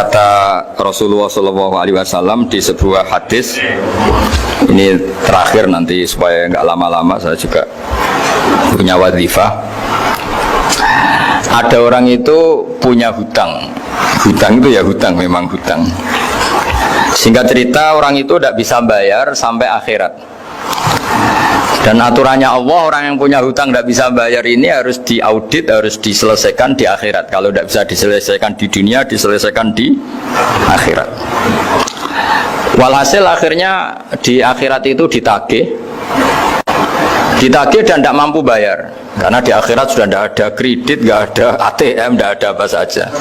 Kata Rasulullah SAW di sebuah hadis, ini terakhir nanti supaya nggak lama-lama, saya juga punya wadhifah. Ada orang itu punya hutang. Hutang itu ya hutang, memang hutang. Singkat cerita, orang itu tidak bisa bayar sampai akhirat. Dan aturannya Allah, orang yang punya hutang tidak bisa bayar ini harus diaudit, harus diselesaikan di akhirat. Kalau tidak bisa diselesaikan di dunia, diselesaikan di akhirat. Walhasil akhirnya di akhirat itu ditagih dan tidak mampu bayar. Karena di akhirat sudah tidak ada kredit, tidak ada ATM, tidak ada apa saja.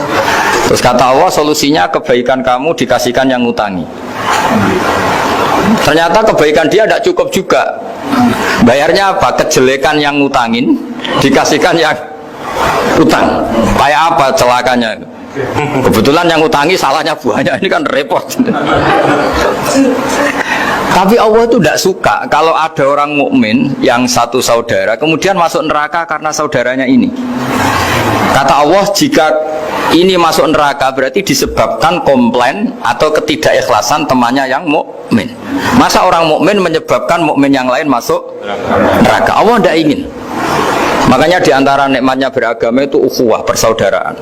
Terus kata Allah, solusinya kebaikan kamu dikasihkan yang ngutangi. Ternyata kebaikan dia tidak cukup juga. Bayarnya apa? Kejelekan yang ngutangin dikasihkan yang utang. Kayak apa celakanya? Kebetulan yang ngutangi salahnya banyak, ini kan repot. Tapi Allah itu tidak suka kalau ada orang mukmin yang satu saudara kemudian masuk neraka karena saudaranya ini. Kata Allah, jika ini masuk neraka berarti disebabkan komplain atau ketidakikhlasan temannya yang mukmin. Masa orang mukmin menyebabkan mukmin yang lain masuk neraka? Allah tidak ingin. Makanya diantara nikmatnya beragama itu ukhuwah, persaudaraan.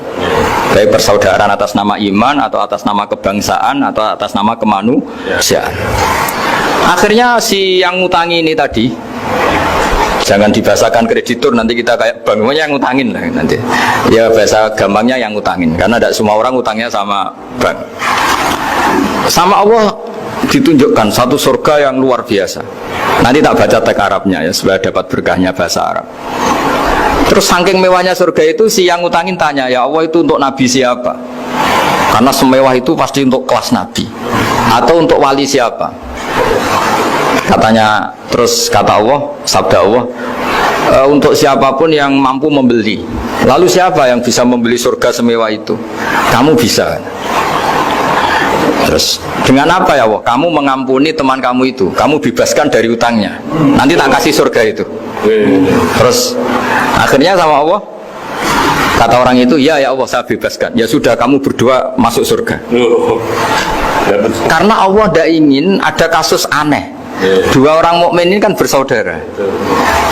Baik persaudaraan atas nama iman atau atas nama kebangsaan atau atas nama kemanusiaan. Akhirnya si yang ngutangi ini tadi, jangan dibahasakan kreditur, nanti kita kayak bank, yang ngutangin lah nanti. Ya bahasa gampangnya yang ngutangin, karena tidak semua orang ngutangnya sama bank. Sama Allah ditunjukkan satu surga yang luar biasa. Nanti tak baca teks Arabnya ya, supaya dapat berkahnya bahasa Arab. Terus saking mewahnya surga itu, si yang ngutangin tanya, ya Allah itu untuk nabi siapa? Karena semewah itu pasti untuk kelas nabi. Atau untuk wali siapa? Katanya, terus kata Allah, sabda Allah, untuk siapapun yang mampu membeli. Lalu siapa yang bisa membeli surga semewah itu? Kamu bisa. Terus dengan apa ya Allah? Kamu mengampuni teman kamu itu, kamu bebaskan dari utangnya. Nanti tak kasih surga itu. Terus akhirnya sama Allah, kata orang itu, ya Allah saya bebaskan. Ya sudah, kamu berdua masuk surga. Karena Allah tidak ingin ada kasus aneh. Dua orang mukmin ini kan bersaudara.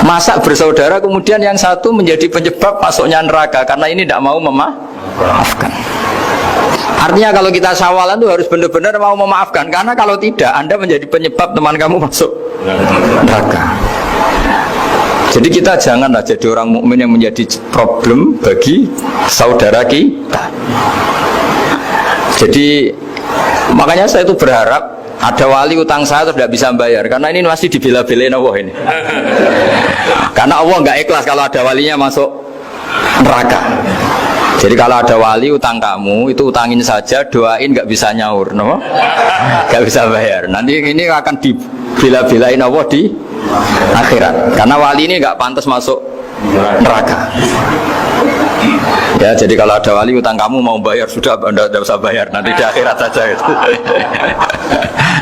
Masa bersaudara kemudian yang satu menjadi penyebab masuknya neraka karena ini tidak mau memaafkan. Artinya kalau kita syawalan itu harus benar-benar mau memaafkan, karena kalau tidak Anda menjadi penyebab teman kamu masuk neraka. Jadi kita janganlah jadi orang mukmin yang menjadi problem bagi saudara kita. Jadi makanya saya itu berharap ada wali utang saya terus tidak bisa bayar, karena ini masih dibela-belain Allah ini. Karena Allah nggak ikhlas kalau ada walinya masuk neraka. Jadi kalau ada wali utang kamu, itu utangin saja, doain, nggak bisa nyaur, no? Nggak bisa bayar. Nanti ini akan dibela-belain Allah di akhirat. Karena wali ini nggak pantas masuk neraka. Ya, jadi kalau ada wali utang kamu mau bayar, sudah Anda tidak usah bayar, nanti di akhirat saja itu.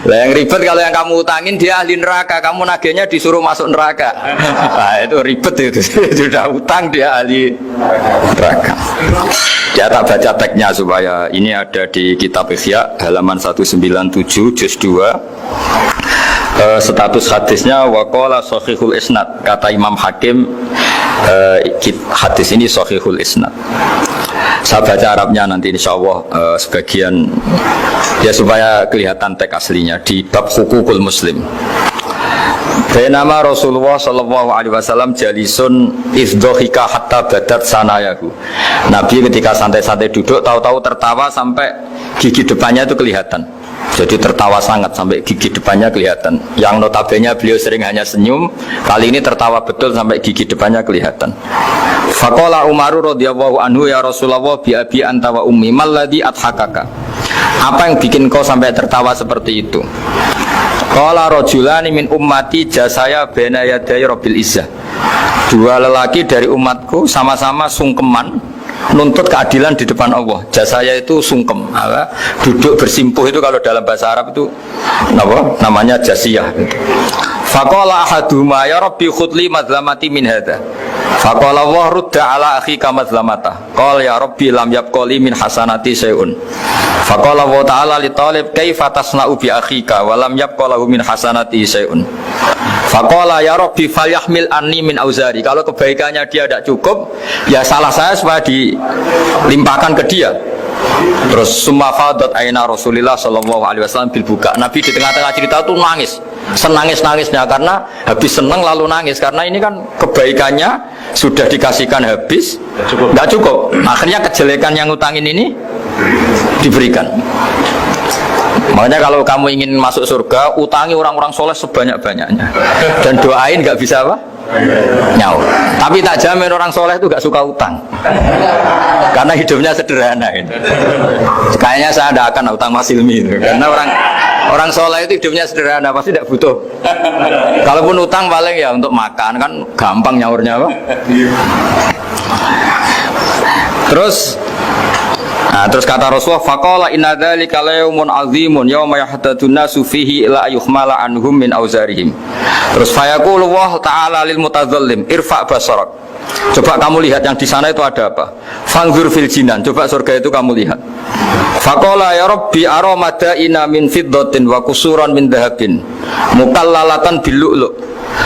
Lah yang ribet kalau yang kamu utangin dia ahli neraka, kamu nagihnya disuruh masuk neraka. Nah, itu ribet itu. Sudah utang dia ahli neraka. Ya tak baca teksnya supaya ini ada di kitab Ihya halaman 197 juz 2. Status hadisnya waqala sahihul isnad, kata Imam Hakim, hadis ini sahihul isnad. Saya baca Arabnya nanti insyaallah sebagian ya supaya kelihatan teks aslinya di bab hukukul muslim. Nama Rasulullah sallallahu alaihi wasallam jalisun izdhika hatta badat sanayahu. Nabi ketika santai-santai duduk tahu-tahu tertawa sampai gigi depannya itu kelihatan. Jadi tertawa sangat sampai gigi depannya kelihatan. Yang notabene beliau sering hanya senyum, kali ini tertawa betul sampai gigi depannya kelihatan. Faqala Umar radhiyallahu anhu, ya Rasulullah bi abi anta wa ummi mal ladzi adhakaka. Apa yang bikin kau sampai tertawa seperti itu? Qala rajulani min ummati jasaya baina yaday rabbil izzah. Dua lelaki dari umatku sama-sama sungkeman nuntut keadilan di depan Allah. Jasaya itu sungkem, duduk bersimpuh itu kalau dalam bahasa Arab itu namanya jasiyah. Faqala ahaduhuma ya rabbi khudli madzlamati min hadza. Faqala wa rudda ala akhika madlamata. Qala ya rabbi lam yabqali min hasanati syai'un. Faqala wa ta'ala li talib kaifa tasna'u bi akhika wa lam yabqalahu min hasanati syai'un. Faqala ya rabbi falyahmil anni min auzari. Kalau kebaikannya dia tidak cukup, ya salah saya supaya dilimpahkan ke dia. Terus summa fadat aina Rasulullah sallallahu alaihi wasallam bil buka. Nabi di tengah-tengah cerita itu nangis. Senangis-nangisnya karena habis senang lalu nangis karena ini kan kebaikannya sudah dikasihkan habis enggak cukup. Akhirnya kejelekan yang ngutangin ini diberikan. Makanya kalau kamu ingin masuk surga, utangi orang-orang soleh sebanyak-banyaknya dan doain nggak bisa apa? Nyaur. Tapi tak jamin orang soleh itu nggak suka utang karena hidupnya sederhana ini. Kayaknya saya tidak akan utang Mas Ilmi itu. Karena orang soleh itu hidupnya sederhana, pasti tidak butuh. Kalaupun utang paling ya untuk makan, kan gampang nyaurnya apa? Terus kata Rasulullah, faqala inna dzalika yaumun azimun yauma yahtadun nasu fihi ila yuhmala anhum min auzarihim. Terus fayaqulu wa ta'ala lil mutadzallim irfa basarak. Coba kamu lihat yang di sana itu ada apa? Fanzur fil jinan. Coba surga itu kamu lihat. Faqala ya rabbi aramadaina min fiddatin wa kusuran min dhahabin mukallalatan bil lu'lu'.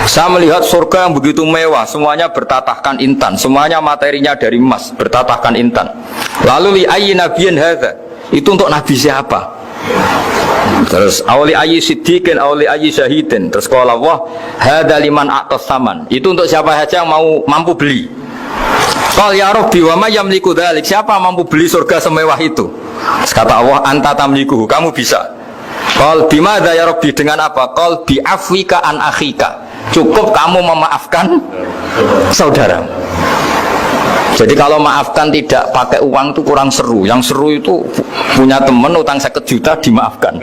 Saya melihat surga yang begitu mewah, semuanya bertatahkan intan, semuanya materinya dari emas, bertatahkan intan. Lalu li ayyi nabiyyin hadza? Itu untuk nabi siapa? Terus awli ayyi siddiqin awli ayyi syahidin. Terus qala Allah hadza liman a'tas saman. Itu untuk siapa saja yang mampu beli. Qal ya rabbi wa may yamliku dzalik? Siapa mampu beli surga semewah itu? Terus kata Allah anta tamlikuhu, kamu bisa. Qal bimadza ya rabbi, dengan apa? Qal bi afwika an akhika. Cukup kamu memaafkan saudara. Jadi kalau maafkan tidak pakai uang itu kurang seru. Yang seru itu punya teman utang 1 juta dimaafkan.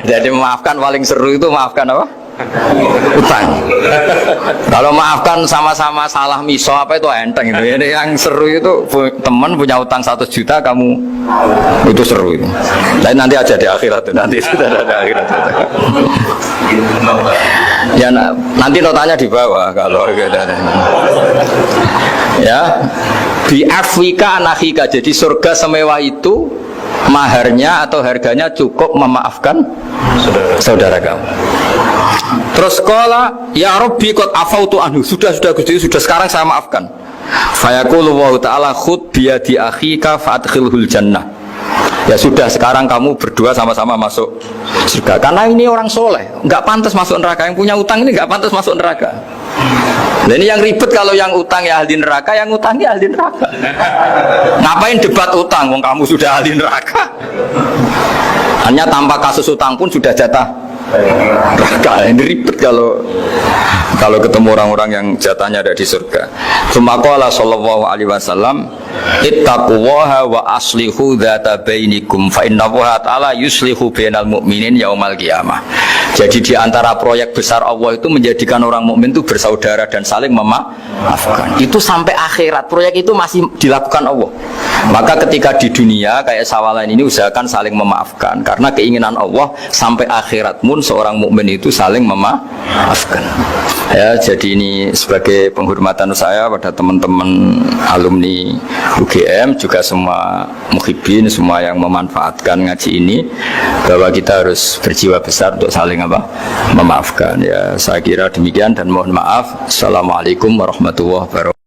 Jadi memaafkan paling seru itu maafkan apa? Utang. Kalau maafkan sama-sama salah miso apa itu enteng itu. Jadi yang seru itu teman punya utang 1 juta kamu itu seru itu. Tapi nanti aja di akhirat itu, nanti sudah ada akhirat itu. Ya nanti notanya di bawah kalau gitu. Ya, bi afwika anakhika. Jadi surga semewah itu maharnya atau harganya cukup memaafkan saudara kamu. Terus qala ya rabbi qad afautu anhu. Sudah Gusti, sudah sekarang saya maafkan. Fayaqulu wa ta'ala khud bi yadi akhika fa'adkhilhul jannah. Ya sudah, sekarang kamu berdua sama-sama masuk surga. Karena ini orang soleh, nggak pantas masuk neraka. Yang punya utang ini nggak pantas masuk neraka. Nah ini yang ribet kalau yang utang ya ahli neraka, yang utangnya ahli neraka. Ngapain debat utang? Wong kamu sudah ahli neraka. Hanya tanpa kasus utang pun sudah jatah neraka. Ini ribet kalau ketemu orang-orang yang jatahnya ada di surga. Tsumaqala sallallahu alaihi wasallam ittaqullaha wa aslihu dzata bainikum fa innallaha ta'ala yuslihu bainal mu'minin yaumal qiyamah. Jadi di antara proyek besar Allah itu menjadikan orang mukmin itu bersaudara dan saling memaafkan. Itu sampai akhirat proyek itu masih dilakukan Allah. Maka ketika di dunia kayak sawalan ini usahakan saling memaafkan karena keinginan Allah sampai akhirat pun seorang mukmin itu saling memaafkan. Ya, jadi ini sebagai penghormatan saya pada teman-teman alumni UGM juga semua muhibbin, semua yang memanfaatkan ngaji ini, bahwa kita harus berjiwa besar untuk saling memaafkan. Ya, saya kira demikian dan mohon maaf. Assalamualaikum warahmatullahi wabarakatuh.